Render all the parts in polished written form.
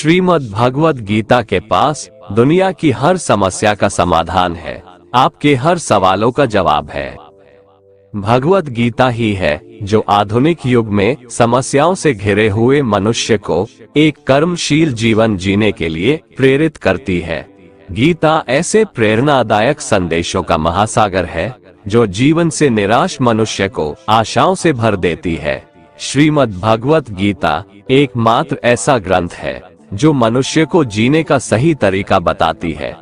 श्रीमद् भगवत गीता के पास दुनिया की हर समस्या का समाधान है, आपके हर सवालों का जवाब है। भगवत गीता ही है जो आधुनिक युग में समस्याओं से घिरे हुए मनुष्य को एक कर्मशील जीवन जीने के लिए प्रेरित करती है। गीता ऐसे प्रेरणादायक संदेशों का महासागर है जो जीवन से निराश मनुष्य को आशाओं से भर देती है। श्रीमद् भगवत गीता एकमात्र ऐसा ग्रंथ है जो मनुष्य को जीने का सही तरीका बताती है।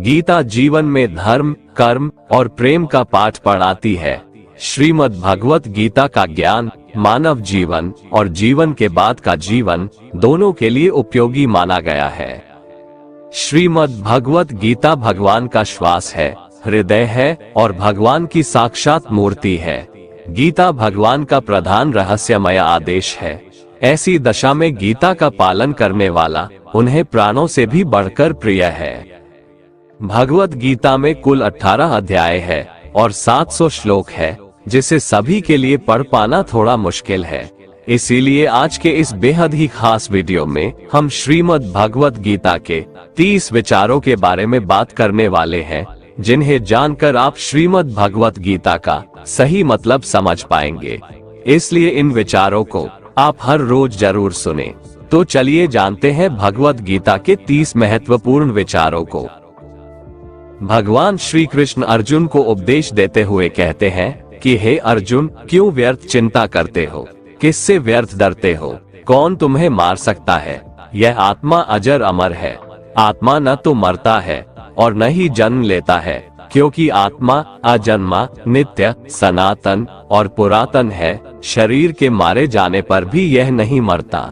गीता जीवन में धर्म, कर्म और प्रेम का पाठ पढ़ाती है। श्रीमद् भगवत गीता का ज्ञान मानव जीवन और जीवन के बाद का जीवन दोनों के लिए उपयोगी माना गया है। श्रीमद् भगवत गीता भगवान का श्वास है, हृदय है और भगवान की साक्षात मूर्ति है। गीता भगवान का प्रधान रहस्यमय आदेश है। ऐसी दशा में गीता का पालन करने वाला उन्हें प्राणों से भी बढ़कर प्रिय है। भगवत गीता में कुल 18 अध्याय है और 700 श्लोक है, जिसे सभी के लिए पढ़ पाना थोड़ा मुश्किल है। इसीलिए आज के इस बेहद ही खास वीडियो में हम श्रीमद् भगवत गीता के 30 विचारों के बारे में बात करने वाले हैं, जिन्हें जानकर आप श्रीमद् भगवत गीता का सही मतलब समझ पाएंगे। इसलिए इन विचारों को आप हर रोज जरूर सुने। तो चलिए जानते हैं भगवत गीता के 30 महत्वपूर्ण विचारों को। भगवान श्री कृष्ण अर्जुन को उपदेश देते हुए कहते हैं कि हे अर्जुन, क्यों व्यर्थ चिंता करते हो? किससे व्यर्थ डरते हो? कौन तुम्हें मार सकता है? यह आत्मा अजर अमर है। आत्मा न तो मरता है और न ही जन्म लेता है, क्योंकि आत्मा अजन्मा, नित्य, सनातन और पुरातन है। शरीर के मारे जाने पर भी यह नहीं मरता।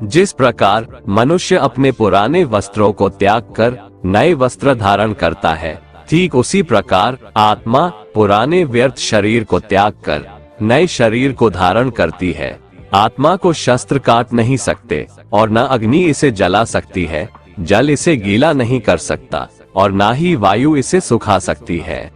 जिस प्रकार मनुष्य अपने पुराने वस्त्रों को त्याग कर नए वस्त्र धारण करता है, ठीक उसी प्रकार आत्मा पुराने व्यर्थ शरीर को त्याग कर नए शरीर को धारण करती है। आत्मा को शस्त्र काट नहीं सकते और न अग्नि इसे जला सकती है, जल इसे गीला नहीं कर सकता और ना ही वायु इसे सुखा सकती है।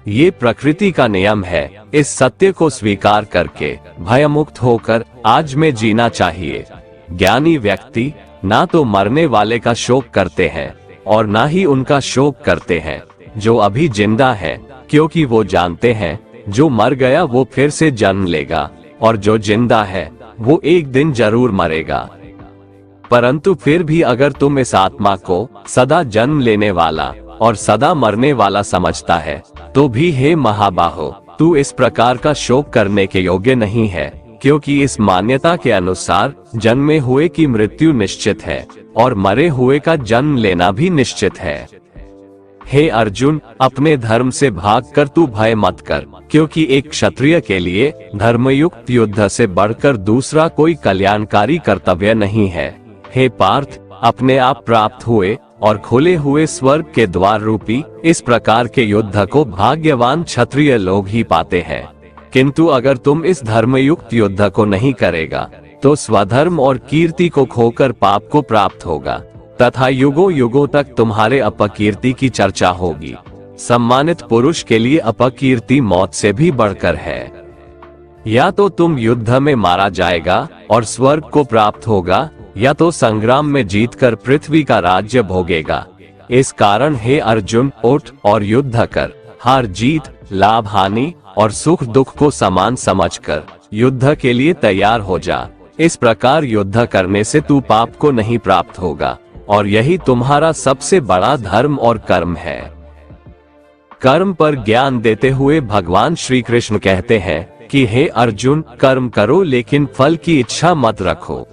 ये प्रकृति का नियम है। इस सत्य को स्वीकार करके भयमुक्त होकर आज में जीना चाहिए। ज्ञानी व्यक्ति ना तो मरने वाले का शोक करते हैं और ना ही उनका शोक करते हैं जो अभी जिंदा है, क्योंकि वो जानते हैं जो मर गया वो फिर से जन्म लेगा और जो जिंदा है वो एक दिन जरूर मरेगा। परंतु फिर भी अगर तुम इस आत्मा को सदा जन्म लेने वाला और सदा मरने वाला समझता है, तो भी हे महाबाहो, तू इस प्रकार का शोक करने के योग्य नहीं है, क्योंकि इस मान्यता के अनुसार जन्मे हुए की मृत्यु निश्चित है और मरे हुए का जन्म लेना भी निश्चित है। हे अर्जुन, अपने धर्म से भागकर तू भय मत कर, क्योंकि एक क्षत्रिय के लिए धर्मयुक्त युद्ध से बढ़कर दूसरा कोई कल्याणकारी कर्तव्य नहीं है। हे पार्थ, अपने आप प्राप्त हुए और खुले हुए स्वर्ग के द्वार रूपी इस प्रकार के युद्ध को भाग्यवान क्षत्रिय लोग ही पाते हैं। किंतु अगर तुम इस धर्मयुक्त युद्ध को नहीं करेगा तो स्वधर्म और कीर्ति को खोकर पाप को प्राप्त होगा तथा युगों युगों तक तुम्हारे अपकीर्ति की चर्चा होगी। सम्मानित पुरुष के लिए अपकीर्ति मौत से भी बढ़कर है। या तो तुम युद्ध में मारा जाएगा और स्वर्ग को प्राप्त होगा, या तो संग्राम में जीतकर पृथ्वी का राज्य भोगेगा। इस कारण हे अर्जुन, उठ और युद्ध कर। हार जीत, लाभ हानि और सुख दुख को समान समझकर युद्ध के लिए तैयार हो जा। इस प्रकार युद्ध करने से तू पाप को नहीं प्राप्त होगा और यही तुम्हारा सबसे बड़ा धर्म और कर्म है। कर्म पर ज्ञान देते हुए भगवान श्री कृष्ण कहते हैं कि हे अर्जुन, कर्म करो लेकिन फल की इच्छा मत रखो।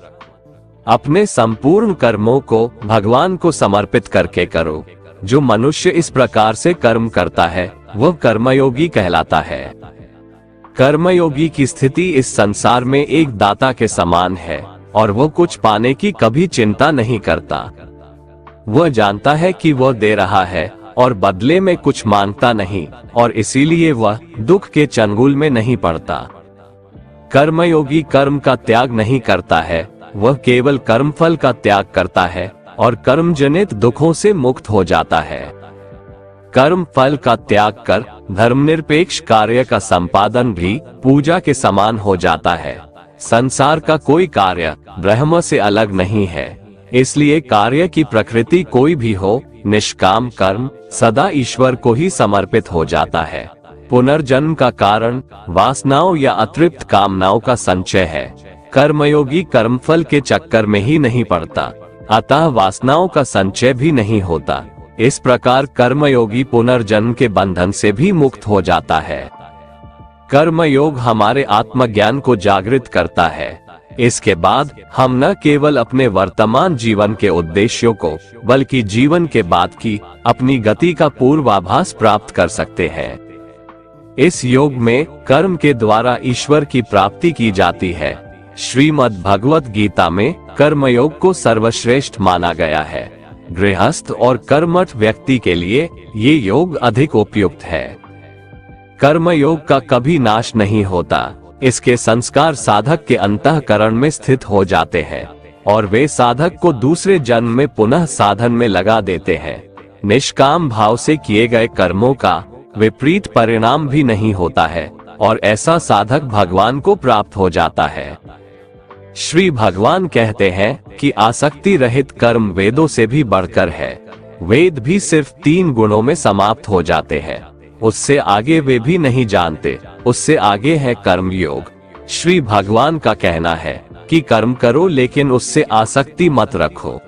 अपने संपूर्ण कर्मों को भगवान को समर्पित करके करो। जो मनुष्य इस प्रकार से कर्म करता है वह कर्मयोगी कहलाता है। कर्मयोगी की स्थिति इस संसार में एक दाता के समान है और वह कुछ पाने की कभी चिंता नहीं करता। वह जानता है कि वह दे रहा है और बदले में कुछ मांगता नहीं, और इसीलिए वह दुख के चंगुल में नहीं पड़ता। कर्मयोगी कर्म का त्याग नहीं करता है, वह केवल कर्मफल का त्याग करता है और कर्मजनित दुखों से मुक्त हो जाता है। कर्म फल का त्याग कर धर्मनिरपेक्ष कार्य का संपादन भी पूजा के समान हो जाता है। संसार का कोई कार्य ब्रह्म से अलग नहीं है। इसलिए कार्य की प्रकृति कोई भी हो, निष्काम कर्म सदा ईश्वर को ही समर्पित हो जाता है। पुनर्जन्म का कारण वासनाओं या अतृप्त कामनाओं का संचय है। कर्मयोगी कर्मफल के चक्कर में ही नहीं पड़ता, अतः वासनाओं का संचय भी नहीं होता। इस प्रकार कर्मयोगी पुनर्जन्म के बंधन से भी मुक्त हो जाता है। कर्मयोग हमारे आत्मज्ञान को जागृत करता है। इसके बाद हम न केवल अपने वर्तमान जीवन के उद्देश्यों को, बल्कि जीवन के बाद की अपनी गति का पूर्वाभास प्राप्त कर सकते हैं। इस योग में कर्म के द्वारा ईश्वर की प्राप्ति की जाती है। श्रीमद् भगवत गीता में कर्मयोग को सर्वश्रेष्ठ माना गया है। गृहस्थ और कर्मठ व्यक्ति के लिए ये योग अधिक उपयुक्त है। कर्मयोग का कभी नाश नहीं होता। इसके संस्कार साधक के अंतःकरण में स्थित हो जाते हैं और वे साधक को दूसरे जन्म में पुनः साधन में लगा देते हैं। निष्काम भाव से किए गए कर्मों का विपरीत परिणाम भी नहीं होता है और ऐसा साधक भगवान को प्राप्त हो जाता है। श्री भगवान कहते हैं कि आसक्ति रहित कर्म वेदों से भी बढ़कर है। वेद भी सिर्फ 3 गुणों में समाप्त हो जाते हैं, उससे आगे वे भी नहीं जानते। उससे आगे है कर्म योग। श्री भगवान का कहना है कि कर्म करो लेकिन उससे आसक्ति मत रखो।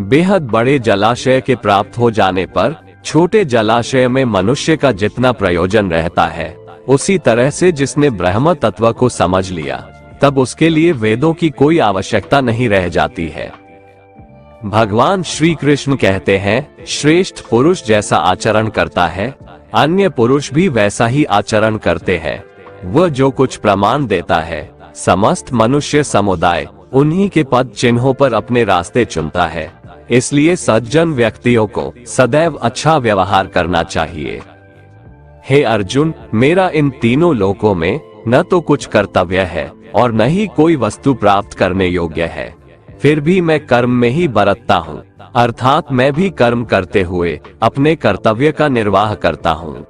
बेहद बड़े जलाशय के प्राप्त हो जाने पर छोटे जलाशय में मनुष्य का जितना प्रयोजन रहता है, उसी तरह से जिसने ब्रह्म तत्व को समझ लिया, तब उसके लिए वेदों की कोई आवश्यकता नहीं रह जाती है। भगवान श्री कृष्ण कहते हैं, श्रेष्ठ पुरुष जैसा आचरण करता है, अन्य पुरुष भी वैसा ही आचरण करते हैं। वह जो कुछ प्रमाण देता है, समस्त मनुष्य समुदाय उन्हीं के पद चिन्हों पर अपने रास्ते चुनता है। इसलिए सज्जन व्यक्तियों को सदैव अच्छा व्यवहार करना चाहिए। हे अर्जुन, मेरा इन तीनों लोकों में न तो कुछ कर्तव्य है और न ही कोई वस्तु प्राप्त करने योग्य है, फिर भी मैं कर्म में ही बरतता हूँ, अर्थात मैं भी कर्म करते हुए अपने कर्तव्य का निर्वाह करता हूँ।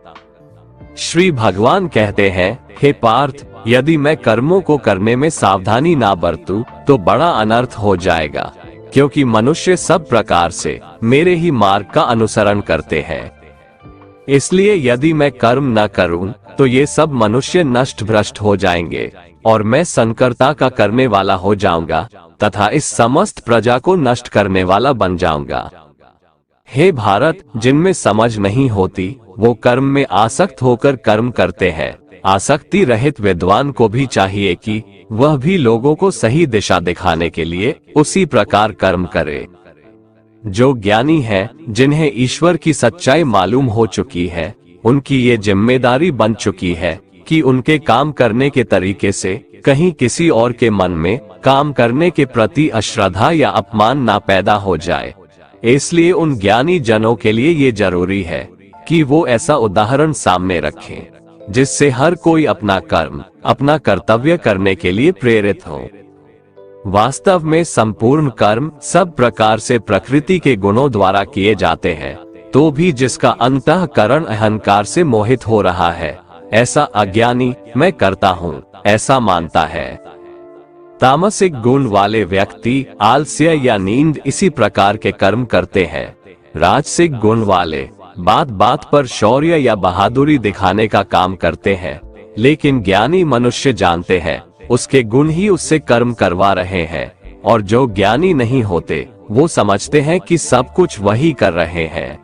श्री भगवान कहते हैं, हे पार्थ, यदि मैं कर्मों को करने में सावधानी ना बरतूं तो बड़ा अनर्थ हो जाएगा, क्योंकि मनुष्य सब प्रकार से मेरे ही मार्ग का अनुसरण करते हैं। इसलिए यदि मैं कर्म न करूं तो ये सब मनुष्य नष्ट भ्रष्ट हो जाएंगे और मैं संकर्ता का करने वाला हो जाऊंगा तथा इस समस्त प्रजा को नष्ट करने वाला बन जाऊंगा। हे भारत, जिनमें समझ नहीं होती वो कर्म में आसक्त होकर कर्म करते हैं। आसक्ति रहित विद्वान को भी चाहिए कि वह भी लोगों को सही दिशा दिखाने के लिए उसी प्रकार कर्म करे। जो ज्ञानी है, जिन्हें ईश्वर की सच्चाई मालूम हो चुकी है, उनकी ये जिम्मेदारी बन चुकी है कि उनके काम करने के तरीके से कहीं किसी और के मन में काम करने के प्रति अश्रद्धा या अपमान ना पैदा हो जाए। इसलिए उन ज्ञानी जनों के लिए ये जरूरी है कि वो ऐसा उदाहरण सामने रखें जिससे हर कोई अपना कर्म, अपना कर्तव्य करने के लिए प्रेरित हो। वास्तव में संपूर्ण कर्म सब प्रकार से प्रकृति के गुणों द्वारा किए जाते हैं, तो भी जिसका अंतःकरण अहंकार से मोहित हो रहा है, ऐसा अज्ञानी मैं करता हूँ ऐसा मानता है। तामसिक गुण वाले व्यक्ति आलस्य या नींद इसी प्रकार के कर्म करते हैं। राजसिक गुण वाले बात बात पर शौर्य या बहादुरी दिखाने का काम करते हैं, लेकिन ज्ञानी मनुष्य जानते हैं उसके गुण ही उससे कर्म करवा रहे हैं, और जो ज्ञानी नहीं होते वो समझते हैं कि सब कुछ वही कर रहे हैं।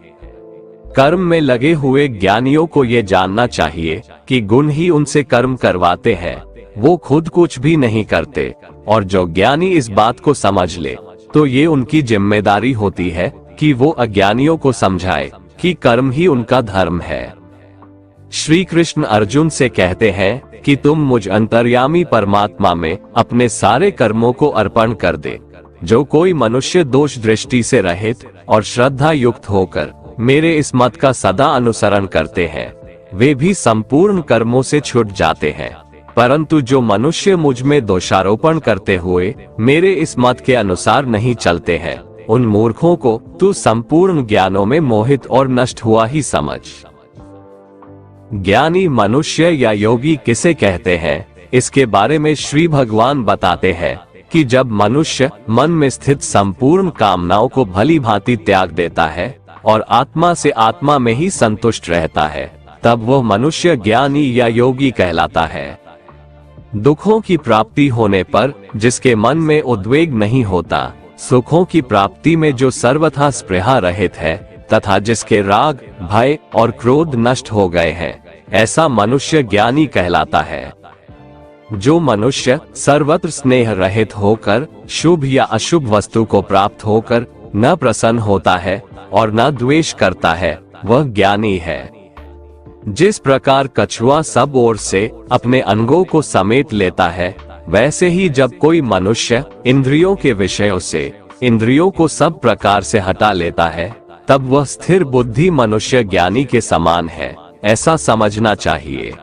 कर्म में लगे हुए ज्ञानियों को ये जानना चाहिए कि गुण ही उनसे कर्म करवाते हैं, वो खुद कुछ भी नहीं करते। और जो ज्ञानी इस बात को समझ ले तो ये उनकी जिम्मेदारी होती है कि वो अज्ञानियों को समझाए कि कर्म ही उनका धर्म है। श्री कृष्ण अर्जुन से कहते हैं कि तुम मुझ अंतर्यामी परमात्मा में अपने सारे कर्मों को अर्पण कर दे। जो कोई मनुष्य दोष दृष्टि से रहित और श्रद्धा युक्त होकर मेरे इस मत का सदा अनुसरण करते हैं, वे भी संपूर्ण कर्मों से छूट जाते हैं। परंतु जो मनुष्य मुझ में दोषारोपण करते हुए मेरे इस मत के अनुसार नहीं चलते हैं, उन मूर्खों को तू संपूर्ण ज्ञानों में मोहित और नष्ट हुआ ही समझ। ज्ञानी मनुष्य या योगी किसे कहते हैं, इसके बारे में श्री भगवान बताते हैं, कि जब मनुष्य मन में स्थित संपूर्ण कामनाओं को भली भांति त्याग देता है और आत्मा से आत्मा में ही संतुष्ट रहता है, तब वह मनुष्य ज्ञानी या योगी कहलाता है। दुखों की प्राप्ति होने पर जिसके मन में उद्वेग नहीं होता, सुखों की प्राप्ति में जो सर्वथा स्पृहा रहित है तथा जिसके राग, भय और क्रोध नष्ट हो गए हैं, ऐसा मनुष्य ज्ञानी कहलाता है। जो मनुष्य सर्वत्र स्नेह रहित होकर शुभ या अशुभ वस्तु को प्राप्त होकर न प्रसन्न होता है और न द्वेष करता है, वह ज्ञानी है। जिस प्रकार कछुआ सब ओर से अपने अंगों को समेट लेता है, वैसे ही जब कोई मनुष्य इंद्रियों के विषयों से इंद्रियों को सब प्रकार से हटा लेता है, तब वह स्थिर बुद्धि मनुष्य ज्ञानी के समान है, ऐसा समझना चाहिए।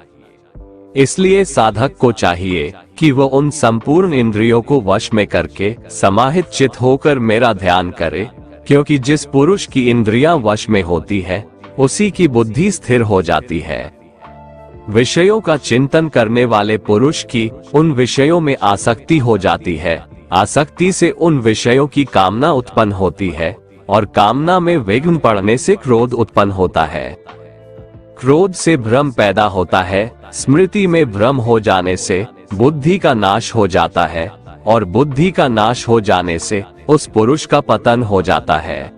इसलिए साधक को चाहिए कि वह उन संपूर्ण इंद्रियों को वश में करके समाहित चित्त होकर मेरा ध्यान करे, क्योंकि जिस पुरुष की इंद्रियां वश में होती है, उसी की बुद्धि स्थिर हो जाती है। विषयों का चिंतन करने वाले पुरुष की उन विषयों में आसक्ति हो जाती है, आसक्ति से उन विषयों की कामना उत्पन्न होती है और कामना में विघ्न पड़ने से क्रोध उत्पन्न होता है। क्रोध से भ्रम पैदा होता है, स्मृति में भ्रम हो जाने से बुद्धि का नाश हो जाता है और बुद्धि का नाश हो जाने से उस पुरुष का पतन हो जाता है।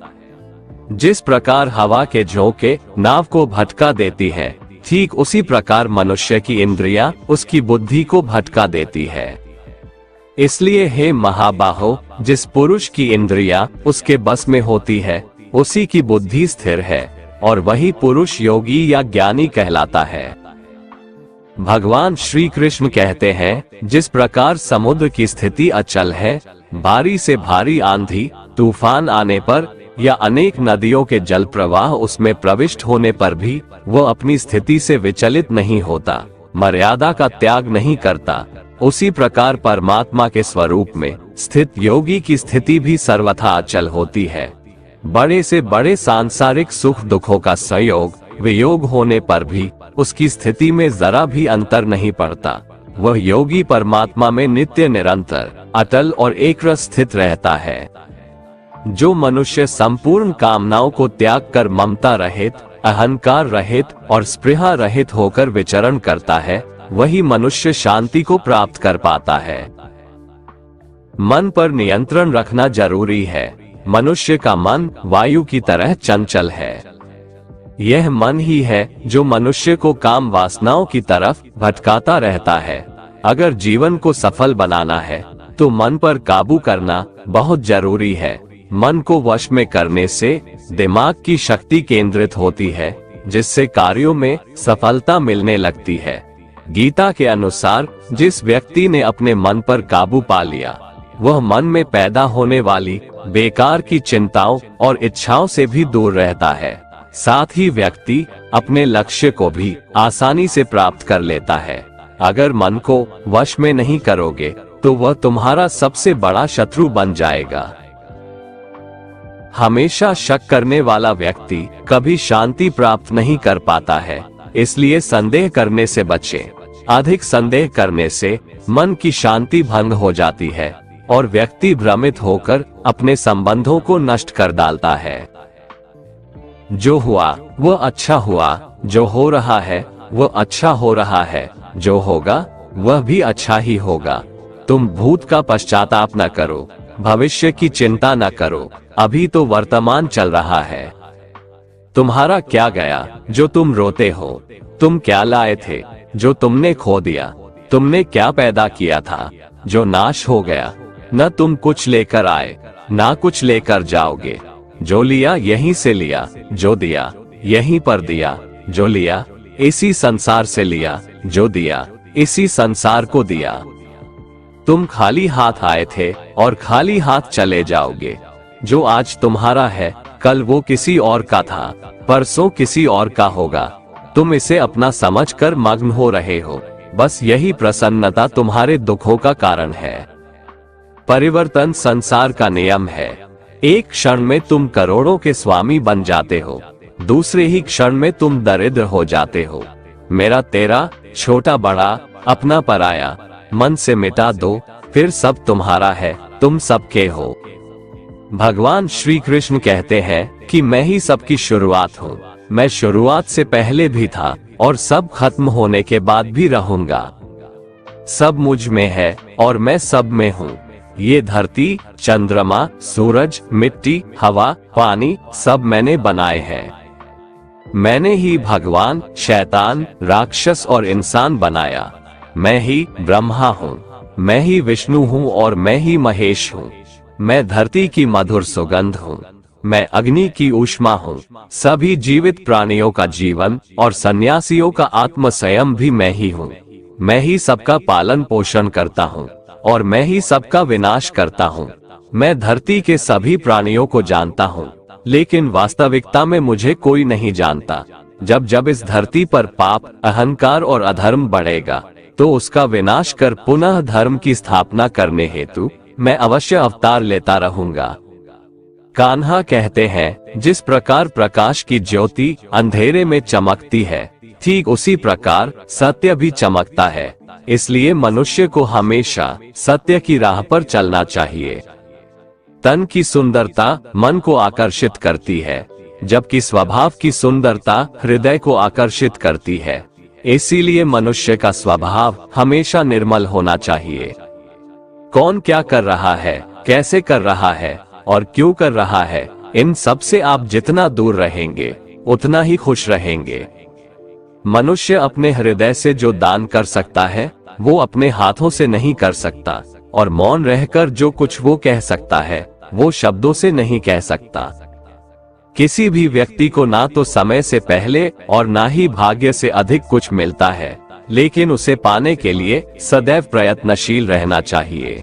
जिस प्रकार हवा के झोंके नाव को भटका देती है, ठीक उसी प्रकार मनुष्य की इंद्रियां उसकी बुद्धि को भटका देती है। इसलिए हे महाबाहो, जिस पुरुष की इंद्रियां उसके बस में होती है, उसी की बुद्धि स्थिर है और वही पुरुष योगी या ज्ञानी कहलाता है। भगवान श्री कृष्ण कहते हैं, जिस प्रकार समुद्र की स्थिति अचल है, भारी से भारी आंधी तूफान आने पर या अनेक नदियों के जल प्रवाह उसमें प्रविष्ट होने पर भी वह अपनी स्थिति से विचलित नहीं होता, मर्यादा का त्याग नहीं करता, उसी प्रकार परमात्मा के स्वरूप में स्थित योगी की स्थिति भी सर्वथा अचल होती है। बड़े से बड़े सांसारिक सुख दुखों का संयोग वियोग होने पर भी उसकी स्थिति में जरा भी अंतर नहीं पड़ता। वह योगी परमात्मा में नित्य निरंतर अटल और एकरस स्थित रहता है। जो मनुष्य संपूर्ण कामनाओं को त्याग कर ममता रहित, अहंकार रहित और स्पृहा रहित होकर विचरण करता है, वही मनुष्य शांति को प्राप्त कर पाता है। मन पर नियंत्रण रखना जरूरी है। मनुष्य का मन वायु की तरह चंचल है। यह मन ही है जो मनुष्य को काम वासनाओं की तरफ भटकाता रहता है। अगर जीवन को सफल बनाना है तो मन पर काबू करना बहुत जरूरी है। मन को वश में करने से दिमाग की शक्ति केंद्रित होती है, जिससे कार्यों में सफलता मिलने लगती है। गीता के अनुसार जिस व्यक्ति ने अपने मन पर काबू पा लिया, वह मन में पैदा होने वाली बेकार की चिंताओं और इच्छाओं से भी दूर रहता है। साथ ही व्यक्ति अपने लक्ष्य को भी आसानी से प्राप्त कर लेता है। अगर मन को वश में नहीं करोगे तो वह तुम्हारा सबसे बड़ा शत्रु बन जाएगा। हमेशा शक करने वाला व्यक्ति कभी शांति प्राप्त नहीं कर पाता है, इसलिए संदेह करने से बचें। अधिक संदेह करने से मन की शांति भंग हो जाती है और व्यक्ति भ्रमित होकर अपने संबंधों को नष्ट कर डालता है। जो हुआ वह अच्छा हुआ, जो हो रहा है वह अच्छा हो रहा है, जो होगा वह भी अच्छा ही होगा। तुम भूत का पश्चाताप न करो, भविष्य की चिंता न करो, अभी तो वर्तमान चल रहा है। तुम्हारा क्या गया जो तुम रोते हो? तुम क्या लाए थे जो तुमने खो दिया? तुमने क्या पैदा किया था जो नाश हो गया? न तुम कुछ लेकर आए, ना कुछ लेकर जाओगे। जो लिया यहीं से लिया, जो दिया यहीं पर दिया। जो लिया इसी संसार से लिया, जो दिया इसी संसार को दिया। तुम खाली हाथ आए थे और खाली हाथ चले जाओगे। जो आज तुम्हारा है कल वो किसी और का था, परसों किसी और का होगा। तुम इसे अपना समझकर मग्न हो रहे हो। बस यही प्रसन्नता तुम्हारे दुखों का कारण है। परिवर्तन संसार का नियम है। एक क्षण में तुम करोड़ों के स्वामी बन जाते हो, दूसरे ही क्षण में तुम दरिद्र हो जाते हो। मेरा तेरा, छोटा बड़ा, अपना पराया, मन से मिटा दो, फिर सब तुम्हारा है, तुम सबके हो। भगवान श्री कृष्ण कहते हैं कि मैं ही सबकी शुरुआत हूँ। मैं शुरुआत से पहले भी था और सब खत्म होने के बाद भी रहूंगा। सब मुझ में है और मैं सब में हूँ। ये धरती, चंद्रमा, सूरज, मिट्टी, हवा, पानी सब मैंने बनाए हैं। मैंने ही भगवान, शैतान, राक्षस और इंसान बनाया। मैं ही ब्रह्मा हूँ, मैं ही विष्णु हूँ और मैं ही महेश हूँ। मैं धरती की मधुर सुगंध हूँ, मैं अग्नि की ऊष्मा हूँ। सभी जीवित प्राणियों का जीवन और सन्यासियों का आत्म संयम भी मैं ही हूँ। मैं ही सबका पालन पोषण करता हूँ और मैं ही सबका विनाश करता हूँ। मैं धरती के सभी प्राणियों को जानता हूँ, लेकिन वास्तविकता में मुझे कोई नहीं जानता। जब जब इस धरती पर पाप, अहंकार और अधर्म बढ़ेगा, तो उसका विनाश कर पुनः धर्म की स्थापना करने हेतु मैं अवश्य अवतार लेता रहूंगा। कान्हा कहते हैं, जिस प्रकार प्रकाश की ज्योति अंधेरे में चमकती है, ठीक उसी प्रकार सत्य भी चमकता है। इसलिए मनुष्य को हमेशा सत्य की राह पर चलना चाहिए। तन की सुंदरता मन को आकर्षित करती है, जबकि स्वभाव की सुंदरता हृदय को आकर्षित करती है। इसीलिए मनुष्य का स्वभाव हमेशा निर्मल होना चाहिए। कौन क्या कर रहा है, कैसे कर रहा है और क्यों कर रहा है, इन सब से आप जितना दूर रहेंगे उतना ही खुश रहेंगे। मनुष्य अपने हृदय से जो दान कर सकता है वो अपने हाथों से नहीं कर सकता, और मौन रहकर जो कुछ वो कह सकता है वो शब्दों से नहीं कह सकता। किसी भी व्यक्ति को ना तो समय से पहले और ना ही भाग्य से अधिक कुछ मिलता है, लेकिन उसे पाने के लिए सदैव प्रयत्नशील रहना चाहिए।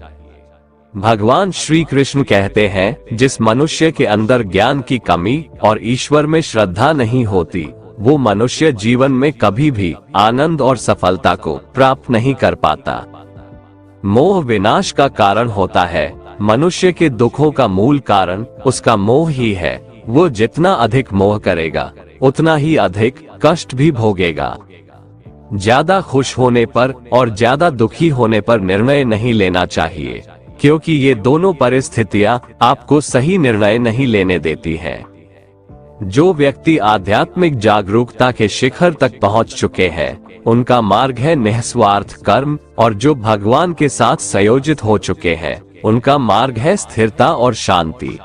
भगवान श्री कृष्ण कहते हैं, जिस मनुष्य के अंदर ज्ञान की कमी और ईश्वर में श्रद्धा नहीं होती, वो मनुष्य जीवन में कभी भी आनंद और सफलता को प्राप्त नहीं कर पाता। मोह विनाश का कारण होता है। मनुष्य के दुखों का मूल कारण उसका मोह ही है। वो जितना अधिक मोह करेगा उतना ही अधिक कष्ट भी भोगेगा। ज्यादा खुश होने पर और ज्यादा दुखी होने पर निर्णय नहीं लेना चाहिए, क्योंकि ये दोनों परिस्थितियां आपको सही निर्णय नहीं लेने देती हैं। जो व्यक्ति आध्यात्मिक जागरूकता के शिखर तक पहुंच चुके हैं, उनका मार्ग है निस्वार्थ कर्म, और जो भगवान के साथ संयोजित हो चुके हैं, उनका मार्ग है स्थिरता और शांति।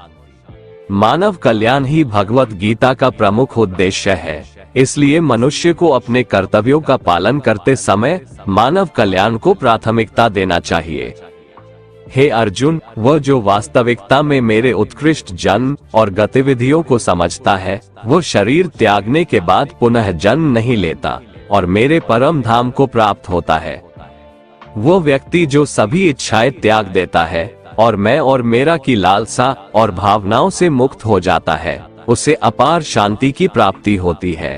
मानव कल्याण ही भगवत गीता का प्रमुख उद्देश्य है। इसलिए मनुष्य को अपने कर्तव्यों का पालन करते समय मानव कल्याण को प्राथमिकता देना चाहिए। हे अर्जुन, वह जो वास्तविकता में मेरे उत्कृष्ट जन्म और गतिविधियों को समझता है, वो शरीर त्यागने के बाद पुनः जन्म नहीं लेता और मेरे परम धाम को प्राप्त होता है। वो व्यक्ति जो सभी इच्छाएं त्याग देता है और मैं और मेरा की लालसा और भावनाओं से मुक्त हो जाता है, उसे अपार शांति की प्राप्ति होती है।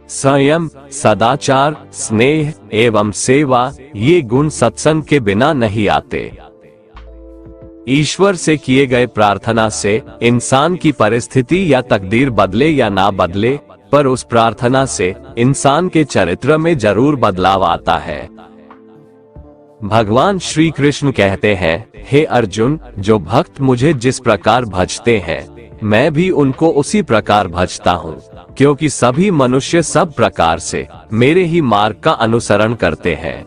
संयम, सदाचार, स्नेह एवं सेवा, ये गुण सत्संग के बिना नहीं आते। ईश्वर से किए गए प्रार्थना से इंसान की परिस्थिति या तकदीर बदले या ना बदले, पर उस प्रार्थना से इंसान के चरित्र में जरूर बदलाव आता है। भगवान श्री कृष्ण कहते हैं, हे अर्जुन, जो भक्त मुझे जिस प्रकार भजते हैं, मैं भी उनको उसी प्रकार भजता हूँ, क्योंकि सभी मनुष्य सब प्रकार से मेरे ही मार्ग का अनुसरण करते हैं।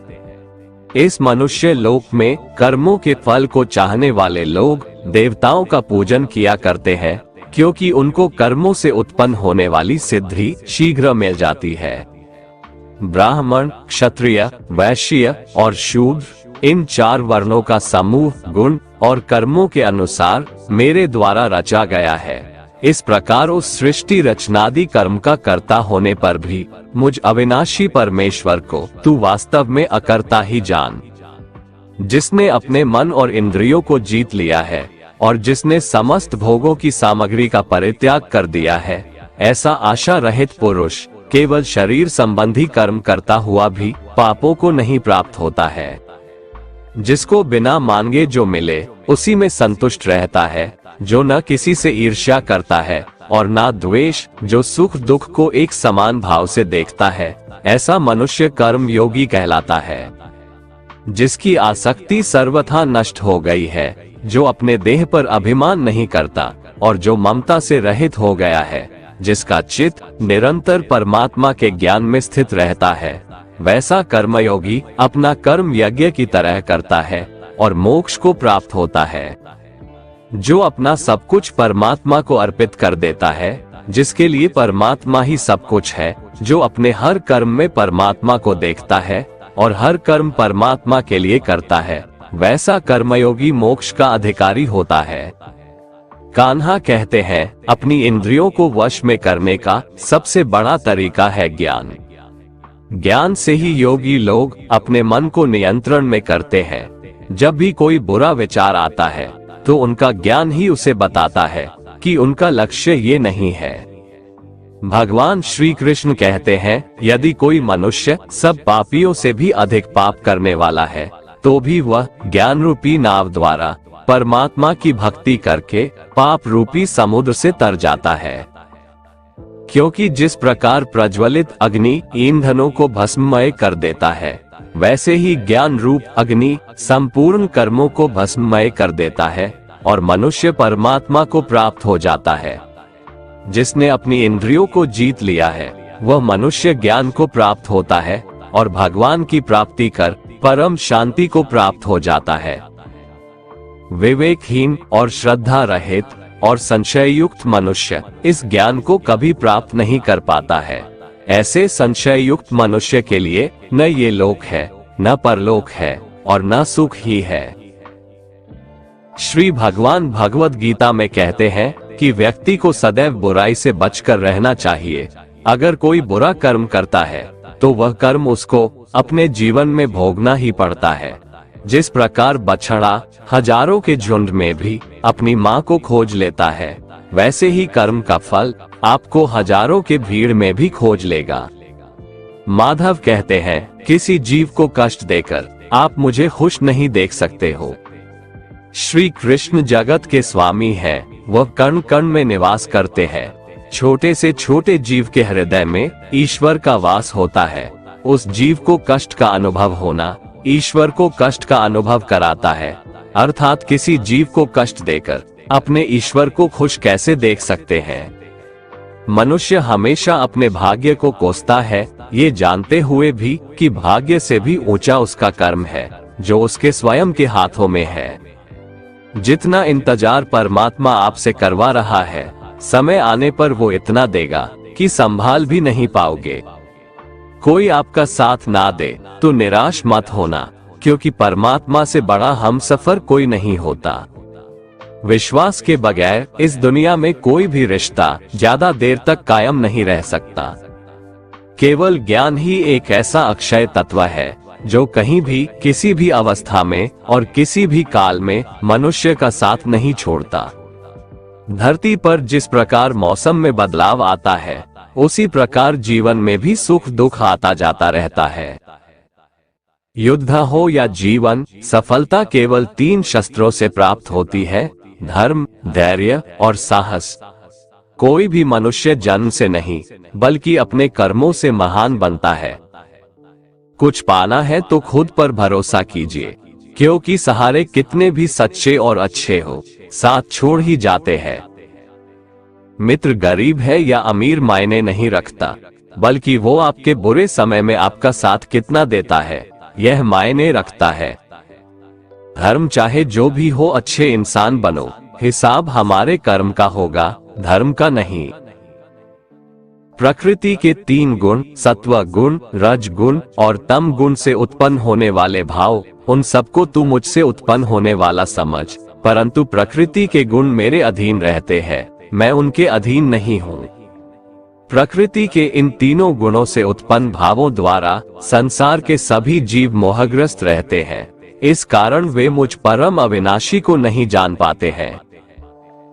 इस मनुष्य लोक में कर्मों के फल को चाहने वाले लोग देवताओं का पूजन किया करते हैं, क्योंकि उनको कर्मों से उत्पन्न होने वाली सिद्धि शीघ्र मिल जाती है। ब्राह्मण, क्षत्रिय, वैश्य और शूद्र, इन 4 वर्णों का समूह गुण और कर्मों के अनुसार मेरे द्वारा रचा गया है। इस प्रकार उस सृष्टि रचनादि कर्म का कर्ता होने पर भी मुझ अविनाशी परमेश्वर को तू वास्तव में अकर्ता ही जान। जिसने अपने मन और इंद्रियों को जीत लिया है और जिसने समस्त भोगों की सामग्री का परित्याग कर दिया है, ऐसा आशा रहित पुरुष केवल शरीर संबंधी कर्म करता हुआ भी पापों को नहीं प्राप्त होता है। जिसको बिना मांगे जो मिले उसी में संतुष्ट रहता है, जो न किसी से ईर्ष्या करता है और ना द्वेष, जो सुख दुख को एक समान भाव से देखता है, ऐसा मनुष्य कर्म योगी कहलाता है। जिसकी आसक्ति सर्वथा नष्ट हो गई है, जो अपने देह पर अभिमान नहीं करता और जो ममता से रहित हो गया है, जिसका चित्त निरंतर परमात्मा के ज्ञान में स्थित रहता है, वैसा कर्मयोगी अपना कर्म यज्ञ की तरह करता है और मोक्ष को प्राप्त होता है। जो अपना सब कुछ परमात्मा को अर्पित कर देता है, जिसके लिए परमात्मा ही सब कुछ है, जो अपने हर कर्म में परमात्मा को देखता है और हर कर्म परमात्मा के लिए करता है, वैसा कर्मयोगी मोक्ष का अधिकारी होता है। कान्हा कहते हैं, अपनी इंद्रियों को वश में करने का सबसे बड़ा तरीका है ज्ञान। ज्ञान से ही योगी लोग अपने मन को नियंत्रण में करते हैं। जब भी कोई बुरा विचार आता है तो उनका ज्ञान ही उसे बताता है कि उनका लक्ष्य ये नहीं है। भगवान श्री कृष्ण कहते हैं, यदि कोई मनुष्य सब पापियों से भी अधिक पाप करने वाला है तो भी वह ज्ञान रूपी नाव द्वारा परमात्मा की भक्ति करके पाप रूपी समुद्र से तर जाता है। क्योंकि जिस प्रकार प्रज्वलित अग्नि ईंधनों को भस्ममय कर देता है, वैसे ही ज्ञान रूप अग्नि संपूर्ण कर्मों को भस्ममय कर देता है और मनुष्य परमात्मा को प्राप्त हो जाता है। जिसने अपनी इंद्रियों को जीत लिया है, वह मनुष्य ज्ञान को प्राप्त होता है और भगवान की प्राप्ति कर परम शांति को प्राप्त हो जाता है। विवेकहीन और श्रद्धा रहित और संशय युक्त मनुष्य इस ज्ञान को कभी प्राप्त नहीं कर पाता है। ऐसे संशय युक्त मनुष्य के लिए न ये लोक है, न परलोक है और न सुख ही है। श्री भगवान भगवद गीता में कहते हैं कि व्यक्ति को सदैव बुराई से बचकर रहना चाहिए। अगर कोई बुरा कर्म करता है तो वह कर्म उसको अपने जीवन में भोगना ही पड़ता है। जिस प्रकार बछड़ा हजारों के झुंड में भी अपनी माँ को खोज लेता है, वैसे ही कर्म का फल आपको हजारों के भीड़ में भी खोज लेगा। माधव कहते हैं, किसी जीव को कष्ट देकर आप मुझे खुश नहीं देख सकते हो। श्री कृष्ण जगत के स्वामी हैं, वह कण कण में निवास करते हैं। छोटे से छोटे जीव के हृदय में ईश्वर का वास होता है। उस जीव को कष्ट का अनुभव होना ईश्वर को कष्ट का अनुभव कराता है। अर्थात किसी जीव को कष्ट देकर अपने ईश्वर को खुश कैसे देख सकते हैं। मनुष्य हमेशा अपने भाग्य को कोसता है, ये जानते हुए भी कि भाग्य से भी ऊंचा उसका कर्म है जो उसके स्वयं के हाथों में है। जितना इंतजार परमात्मा आपसे करवा रहा है, समय आने पर वो इतना देगा कि संभाल भी नहीं पाओगे। कोई आपका साथ ना दे तो निराश मत होना, क्योंकि परमात्मा से बड़ा हमसफर कोई नहीं होता। विश्वास के बगैर इस दुनिया में कोई भी रिश्ता ज्यादा देर तक कायम नहीं रह सकता। केवल ज्ञान ही एक ऐसा अक्षय तत्व है जो कहीं भी, किसी भी अवस्था में और किसी भी काल में मनुष्य का साथ नहीं छोड़ता। धरती पर जिस प्रकार मौसम में बदलाव आता है, उसी प्रकार जीवन में भी सुख दुख आता जाता रहता है। युद्ध हो या जीवन, सफलता केवल 3 शस्त्रों से प्राप्त होती है, धर्म, धैर्य और साहस। कोई भी मनुष्य जन्म से नहीं, बल्कि अपने कर्मों से महान बनता है। कुछ पाना है तो खुद पर भरोसा कीजिए, क्योंकि सहारे कितने भी सच्चे और अच्छे हो, साथ छोड़ ही जाते हैं। मित्र गरीब है या अमीर मायने नहीं रखता, बल्कि वो आपके बुरे समय में आपका साथ कितना देता है, यह मायने रखता है। धर्म चाहे जो भी हो, अच्छे इंसान बनो, हिसाब हमारे कर्म का होगा, धर्म का नहीं। प्रकृति के 3 गुण, सत्व गुण, रज गुण और तम गुण से उत्पन्न होने वाले भाव, उन सबको तू मुझसे उत्पन्न होने वाला समझ, परंतु प्रकृति के गुण मेरे अधीन रहते हैं, मैं उनके अधीन नहीं हूँ। प्रकृति के इन तीनों गुणों से उत्पन्न भावों द्वारा संसार के सभी जीव मोहग्रस्त रहते हैं। इस कारण वे मुझ परम अविनाशी को नहीं जान पाते हैं।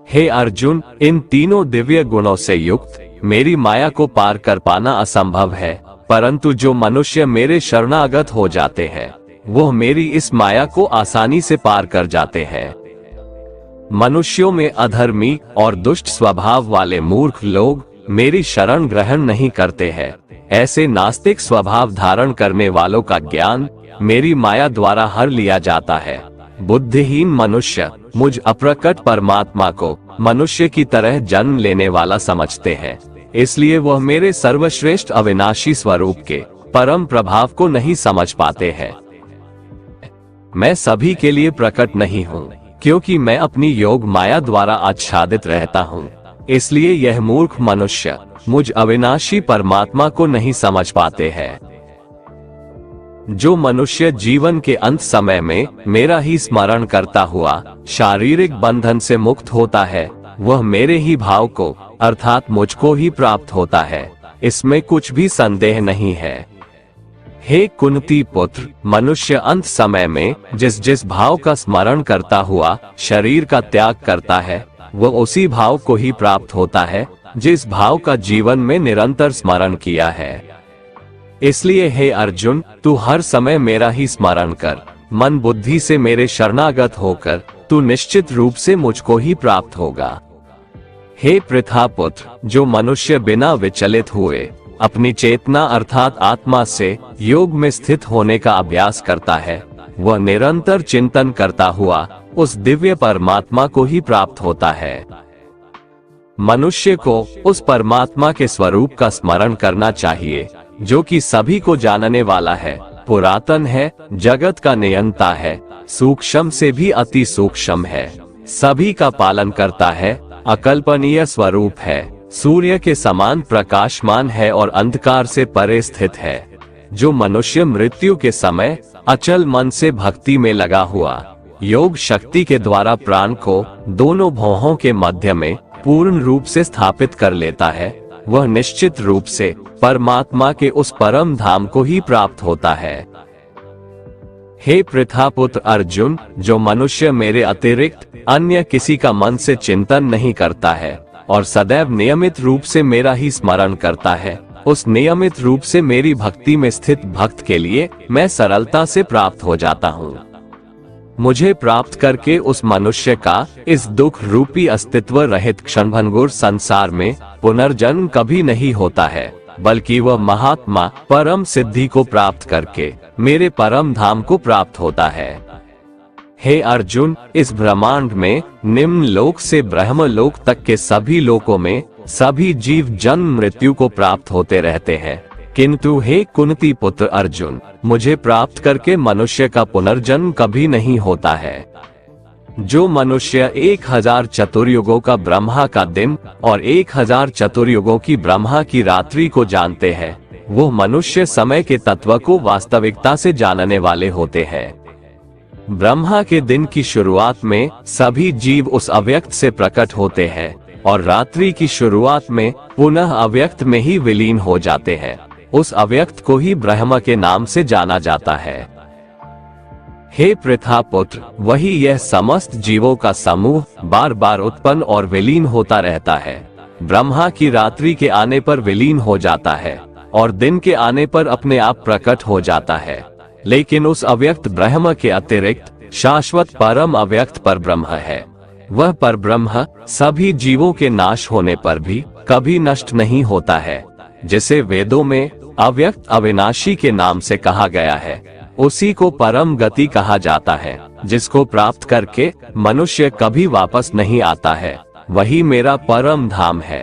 हे अर्जुन, इन तीनों दिव्य गुणों से युक्त मेरी माया को पार कर पाना असंभव है, परंतु जो मनुष्य मेरे शरणागत हो जाते हैं, वह मेरी इस माया को आसानी से पार कर जाते हैं। मनुष्यों में अधर्मी और दुष्ट स्वभाव वाले मूर्ख लोग मेरी शरण ग्रहण नहीं करते हैं। ऐसे नास्तिक स्वभाव धारण करने वालों का ज्ञान मेरी माया द्वारा हर लिया जाता है। बुद्धिहीन मनुष्य मुझ अप्रकट परमात्मा को मनुष्य की तरह जन्म लेने वाला समझते हैं, इसलिए वह मेरे सर्वश्रेष्ठ अविनाशी स्वरूप के परम प्रभाव को नहीं समझ पाते हैं। मैं सभी के लिए प्रकट नहीं हूँ, क्योंकि मैं अपनी योग माया द्वारा आच्छादित रहता हूँ। इसलिए यह मूर्ख मनुष्य मुझ अविनाशी परमात्मा को नहीं समझ पाते हैं। जो मनुष्य जीवन के अंत समय में मेरा ही स्मरण करता हुआ शारीरिक बंधन से मुक्त होता है, वह मेरे ही भाव को अर्थात मुझको ही प्राप्त होता है, इसमें कुछ भी संदेह नहीं है। हे कुंती पुत्र, मनुष्य अंत समय में जिस जिस भाव का स्मरण करता हुआ शरीर का त्याग करता है, वह उसी भाव को ही प्राप्त होता है जिस भाव का जीवन में निरंतर स्मरण किया है। इसलिए हे अर्जुन, तू हर समय मेरा ही स्मरण कर, मन बुद्धि से मेरे शरणागत होकर तू निश्चित रूप से मुझको ही प्राप्त होगा। हे पृथा पुत्र, जो मनुष्य बिना विचलित हुए अपनी चेतना अर्थात आत्मा से योग में स्थित होने का अभ्यास करता है, वह निरंतर चिंतन करता हुआ उस दिव्य परमात्मा को ही प्राप्त होता है। मनुष्य को उस परमात्मा के स्वरूप का स्मरण करना चाहिए, जो कि सभी को जानने वाला है, पुरातन है, जगत का नियंता है, सूक्ष्म से भी अति सूक्ष्म है, सभी का पालन करता है, अकल्पनीय स्वरूप है, सूर्य के समान प्रकाशमान है और अंधकार से परे स्थित है। जो मनुष्य मृत्यु के समय अचल मन से भक्ति में लगा हुआ योग शक्ति के द्वारा प्राण को दोनों भौहों के मध्य में पूर्ण रूप से स्थापित कर लेता है, वह निश्चित रूप से परमात्मा के उस परम धाम को ही प्राप्त होता है। हे पृथा पुत्र अर्जुन, जो मनुष्य मेरे अतिरिक्त अन्य किसी का मन से चिंतन नहीं करता है और सदैव नियमित रूप से मेरा ही स्मरण करता है, उस नियमित रूप से मेरी भक्ति में स्थित भक्त के लिए मैं सरलता से प्राप्त हो जाता हूँ। मुझे प्राप्त करके उस मनुष्य का इस दुख रूपी अस्तित्व रहित क्षणभंगुर संसार में पुनर्जन्म कभी नहीं होता है, बल्कि वह महात्मा परम सिद्धि को प्राप्त करके मेरे परम धाम को प्राप्त होता है। हे अर्जुन, इस ब्रह्मांड में निम्न लोक से ब्रह्म लोक तक के सभी लोकों में सभी जीव जन्म मृत्यु को प्राप्त होते रहते हैं, किंतु हे कुंती पुत्र अर्जुन, मुझे प्राप्त करके मनुष्य का पुनर्जन्म कभी नहीं होता है। जो मनुष्य 1000 चतुर्युगों का ब्रह्मा का दिन और 1000 चतुर्युगों की ब्रह्मा की रात्रि को जानते हैं, वो मनुष्य समय के तत्व को वास्तविकता से जानने वाले होते हैं। ब्रह्मा के दिन की शुरुआत में सभी जीव उस अव्यक्त से प्रकट होते हैं और रात्रि की शुरुआत में पुनः अव्यक्त में ही विलीन हो जाते हैं। उस अव्यक्त को ही ब्रह्म के नाम से जाना जाता है। हे पृथा पुत्र, वही यह समस्त जीवों का समूह बार बार उत्पन्न और विलीन होता रहता है। ब्रह्मा की रात्रि के आने पर विलीन हो जाता है और दिन के आने पर अपने आप प्रकट हो जाता है, लेकिन उस अव्यक्त ब्रह्म के अतिरिक्त शाश्वत परम अव्यक्त पर ब्रह्म है। वह पर ब्रह्म सभी जीवों के नाश होने पर भी कभी नष्ट नहीं होता है, जिसे वेदों में अव्यक्त अविनाशी के नाम से कहा गया है। उसी को परम गति कहा जाता है, जिसको प्राप्त करके मनुष्य कभी वापस नहीं आता है, वही मेरा परम धाम है।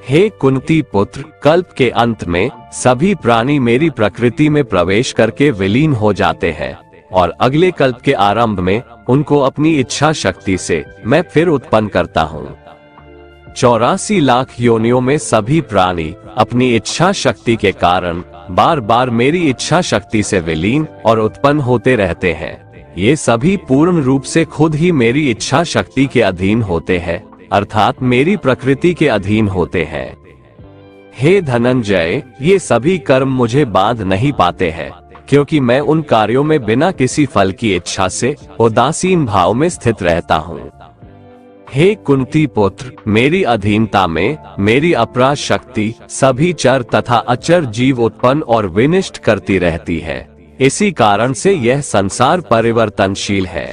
हे कुंती पुत्र, कल्प के अंत में सभी प्राणी मेरी प्रकृति में प्रवेश करके विलीन हो जाते हैं और अगले कल्प के आरंभ में उनको अपनी इच्छा शक्ति से मैं फिर उत्पन्न करता हूँ। 84 लाख योनियों में सभी प्राणी अपनी इच्छा शक्ति के कारण बार बार मेरी इच्छा शक्ति से विलीन और उत्पन्न होते रहते हैं। ये सभी पूर्ण रूप से खुद ही मेरी इच्छा शक्ति के अधीन होते हैं, अर्थात मेरी प्रकृति के अधीन होते हैं। हे धनंजय, ये सभी कर्म मुझे बांध नहीं पाते हैं, क्योंकि मैं उन कार्यों में बिना किसी फल की इच्छा से उदासीन भाव में स्थित रहता हूँ। हे कुंती पुत्र, मेरी अधीनता में मेरी अपराध शक्ति सभी चर तथा अचर जीव उत्पन्न और विनिष्ट करती रहती है। इसी कारण से यह संसार परिवर्तनशील है।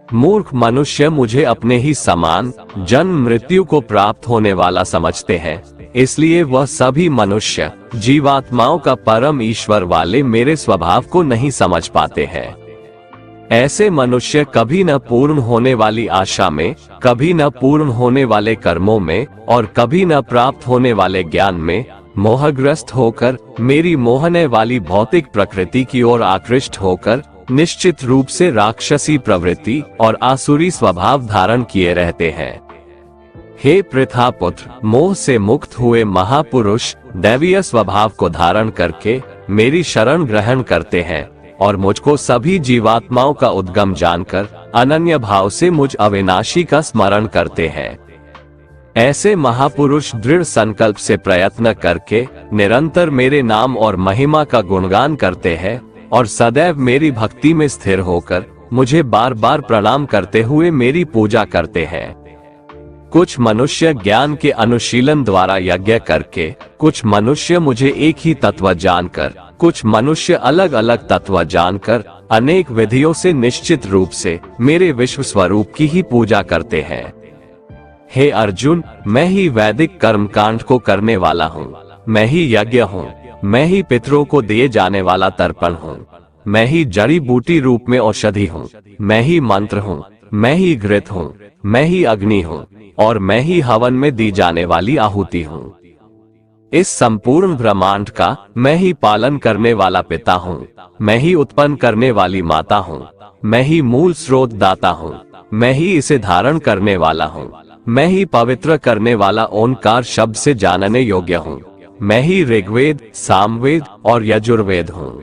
मूर्ख मनुष्य मुझे अपने ही समान जन्म मृत्यु को प्राप्त होने वाला समझते हैं, इसलिए वह सभी मनुष्य जीवात्माओं का परम ईश्वर वाले मेरे स्वभाव को नहीं समझ पाते हैं। ऐसे मनुष्य कभी न पूर्ण होने वाली आशा में, कभी न पूर्ण होने वाले कर्मों में और कभी न प्राप्त होने वाले ज्ञान में मोहग्रस्त होकर मेरी मोहने वाली भौतिक प्रकृति की ओर आकृष्ट होकर निश्चित रूप से राक्षसी प्रवृत्ति और आसुरी स्वभाव धारण किए रहते हैं। हे पृथा पुत्र, मोह से मुक्त हुए महापुरुष दैवीय स्वभाव को धारण करके मेरी शरण ग्रहण करते हैं और मुझको सभी जीवात्माओं का उद्गम जानकर अनन्य भाव से मुझ अविनाशी का स्मरण करते हैं। ऐसे महापुरुष दृढ़ संकल्प से प्रयत्न करके निरंतर मेरे नाम और महिमा का गुणगान करते हैं और सदैव मेरी भक्ति में स्थिर होकर मुझे बार बार प्रणाम करते हुए मेरी पूजा करते हैं। कुछ मनुष्य ज्ञान के अनुशीलन द्वारा यज्ञ करके, कुछ मनुष्य मुझे एक ही तत्व जानकर, कुछ मनुष्य अलग अलग तत्व जानकर अनेक विधियों से निश्चित रूप से मेरे विश्व स्वरूप की ही पूजा करते हैं। हे अर्जुन, मैं ही वैदिक कर्मकांड को करने वाला हूँ, मैं ही यज्ञ हूँ, मैं ही पितरों को दिए जाने वाला तर्पण हूँ, मैं ही जड़ी बूटी रूप में औषधि हूँ, मैं ही मंत्र हूँ, मैं ही घृत हूँ, मैं ही अग्नि हूँ और मैं ही हवन में दी जाने वाली आहुति हूँ। इस संपूर्ण ब्रह्मांड का मैं ही पालन करने वाला पिता हूँ, मैं ही उत्पन्न करने वाली माता हूँ, मैं ही मूल स्रोत दाता हूँ, मैं ही इसे धारण करने वाला हूँ, मैं ही पवित्र करने वाला ओंकार शब्द से जानने योग्य हूँ, मैं ही ऋग्वेद, सामवेद और यजुर्वेद हूँ।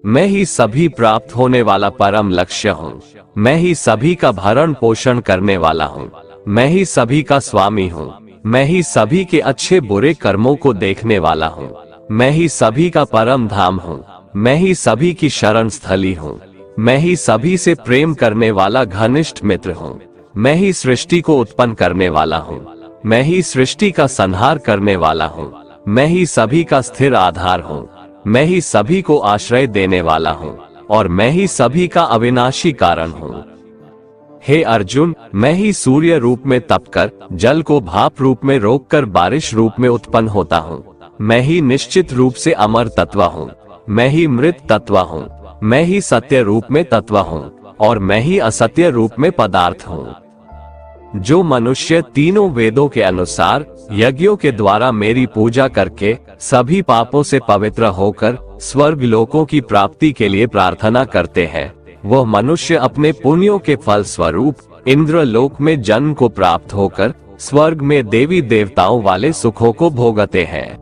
मैं ही सभी प्राप्त होने वाला परम लक्ष्य हूँ, मैं ही सभी का भरण पोषण करने वाला हूँ, मैं ही सभी का स्वामी हूँ, मैं ही सभी के अच्छे बुरे कर्मों को देखने वाला हूँ, मैं ही सभी का परम धाम हूँ, मैं ही सभी की शरण स्थली हूँ, मैं ही सभी से प्रेम करने वाला घनिष्ठ मित्र हूँ, मैं ही सृष्टि को उत्पन्न करने वाला हूँ, मैं ही सृष्टि का संहार करने वाला हूँ, मैं ही सभी का स्थिर आधार हूँ, मैं ही सभी को आश्रय देने वाला हूँ और मैं ही सभी का अविनाशी कारण हूँ। हे अर्जुन, मैं ही सूर्य रूप में तपकर जल को भाप रूप में रोककर बारिश रूप में उत्पन्न होता हूँ, मैं ही निश्चित रूप से अमर तत्व हूँ, मैं ही मृत तत्व हूँ, मैं ही सत्य रूप में तत्व हूँ और मैं ही असत्य रूप में पदार्थ हूँ। जो मनुष्य तीनों वेदों के अनुसार यज्ञों के द्वारा मेरी पूजा करके सभी पापों से पवित्र होकर स्वर्ग लोकों की प्राप्ति के लिए प्रार्थना करते हैं, वह मनुष्य अपने पुण्यों के फल स्वरूप इंद्र लोक में जन्म को प्राप्त होकर स्वर्ग में देवी देवताओं वाले सुखों को भोगते हैं।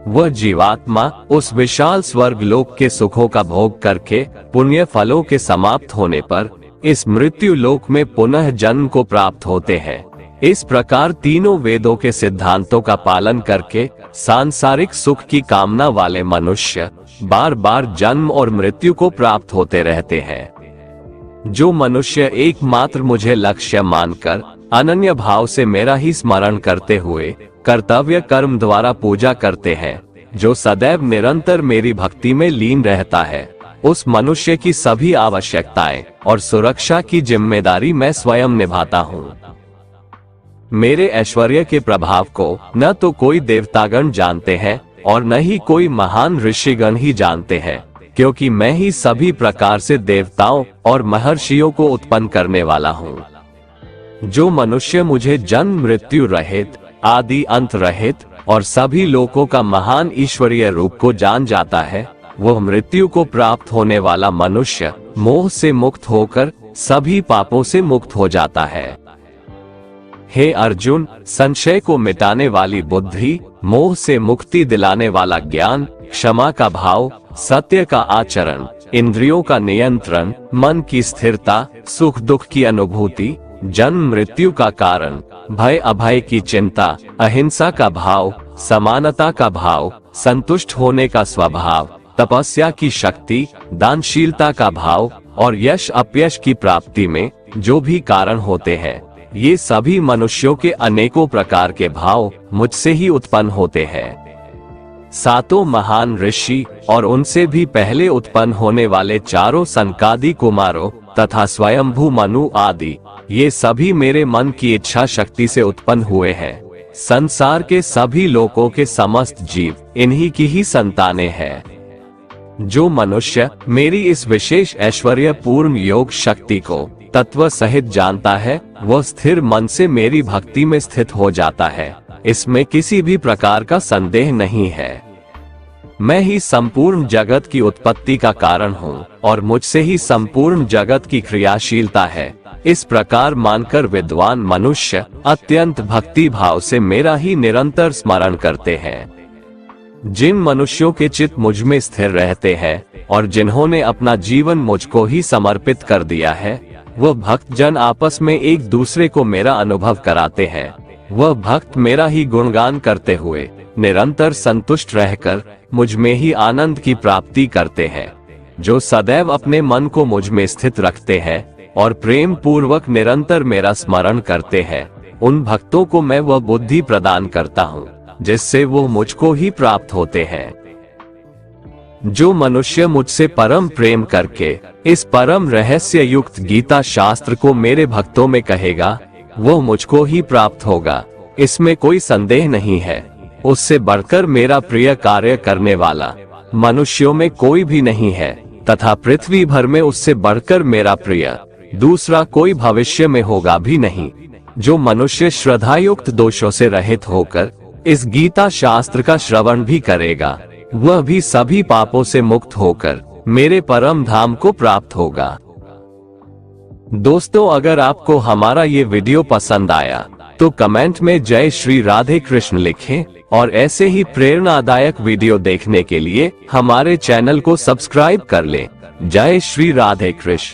वह जीवात्मा उस विशाल स्वर्ग लोक के सुखों का भोग करके पुण्य फलों के समाप्त होने पर इस मृत्यु लोक में पुनः जन्म को प्राप्त होते हैं। इस प्रकार तीनों वेदों के सिद्धांतों का पालन करके सांसारिक सुख की कामना वाले मनुष्य बार बार जन्म और मृत्यु को प्राप्त होते रहते हैं। जो मनुष्य एकमात्र मुझे लक्ष्य मानकर अनन्य भाव से मेरा ही स्मरण करते हुए कर्तव्य कर्म द्वारा पूजा करते हैं, जो सदैव निरंतर मेरी भक्ति में लीन रहता है, उस मनुष्य की सभी आवश्यकताएं और सुरक्षा की जिम्मेदारी मैं स्वयं निभाता हूँ। मेरे ऐश्वर्य के प्रभाव को न तो कोई देवतागण जानते हैं और न ही कोई महान ऋषिगण ही जानते हैं, क्योंकि मैं ही सभी प्रकार से देवताओं और महर्षियों को उत्पन्न करने वाला हूँ। जो मनुष्य मुझे जन्म मृत्यु रहित, आदि अंत रहित और सभी लोकों का महान ईश्वरीय रूप को जान जाता है, वह मृत्यु को प्राप्त होने वाला मनुष्य मोह से मुक्त होकर सभी पापों से मुक्त हो जाता है। हे अर्जुन, संशय को मिटाने वाली बुद्धि, मोह से मुक्ति दिलाने वाला ज्ञान, क्षमा का भाव, सत्य का आचरण, इंद्रियों का नियंत्रण, मन की स्थिरता, सुख दुख की अनुभूति, जन्म मृत्यु का कारण, भय अभय की चिंता, अहिंसा का भाव, समानता का भाव, संतुष्ट होने का स्वभाव, तपस्या की शक्ति, दानशीलता का भाव और यश अपयश की प्राप्ति में जो भी कारण होते हैं, ये सभी मनुष्यों के अनेकों प्रकार के भाव मुझसे ही उत्पन्न होते हैं। सातों महान ऋषि और उनसे भी पहले उत्पन्न होने वाले चारों सनकादि कुमारों तथा स्वयंभू मनु आदि, ये सभी मेरे मन की इच्छा शक्ति से उत्पन्न हुए हैं। संसार के सभी लोगों के समस्त जीव इन्हीं की ही संतानें हैं। जो मनुष्य मेरी इस विशेष ऐश्वर्यपूर्ण योग शक्ति को तत्व सहित जानता है, वह स्थिर मन से मेरी भक्ति में स्थित हो जाता है। इसमें किसी भी प्रकार का संदेह नहीं है। मैं ही संपूर्ण जगत की उत्पत्ति का कारण हूँ और मुझसे ही संपूर्ण जगत की क्रियाशीलता है। इस प्रकार मानकर विद्वान मनुष्य अत्यंत भक्ति भाव से मेरा ही निरंतर स्मरण करते हैं। जिन मनुष्यों के चित्त मुझ में स्थिर रहते हैं और जिन्होंने अपना जीवन मुझको ही समर्पित कर दिया है, वह भक्त जन आपस में एक दूसरे को मेरा अनुभव कराते हैं। वह भक्त मेरा ही गुणगान करते हुए निरंतर संतुष्ट रहकर मुझ में ही आनंद की प्राप्ति करते हैं। जो सदैव अपने मन को मुझ में स्थित रखते हैं और प्रेम पूर्वक निरंतर मेरा स्मरण करते हैं, उन भक्तों को मैं वह बुद्धि प्रदान करता हूँ जिससे वो मुझको ही प्राप्त होते हैं। जो मनुष्य मुझसे परम प्रेम करके इस परम रहस्य युक्त गीता शास्त्र को मेरे भक्तों में कहेगा, वो मुझको ही प्राप्त होगा। इसमें कोई संदेह नहीं है। उससे बढ़कर मेरा प्रिय कार्य करने वाला मनुष्यों में कोई भी नहीं है तथा पृथ्वी भर में उससे बढ़कर मेरा प्रिय दूसरा कोई भविष्य में होगा भी नहीं। जो मनुष्य श्रद्धायुक्त दोषों से रहित होकर इस गीता शास्त्र का श्रवण भी करेगा, वह भी सभी पापों से मुक्त होकर मेरे परम धाम को प्राप्त होगा। दोस्तों, अगर आपको हमारा ये वीडियो पसंद आया तो कमेंट में जय श्री राधे कृष्ण लिखें और ऐसे ही प्रेरणादायक वीडियो देखने के लिए हमारे चैनल को सब्सक्राइब कर लें। जय श्री राधे कृष्ण।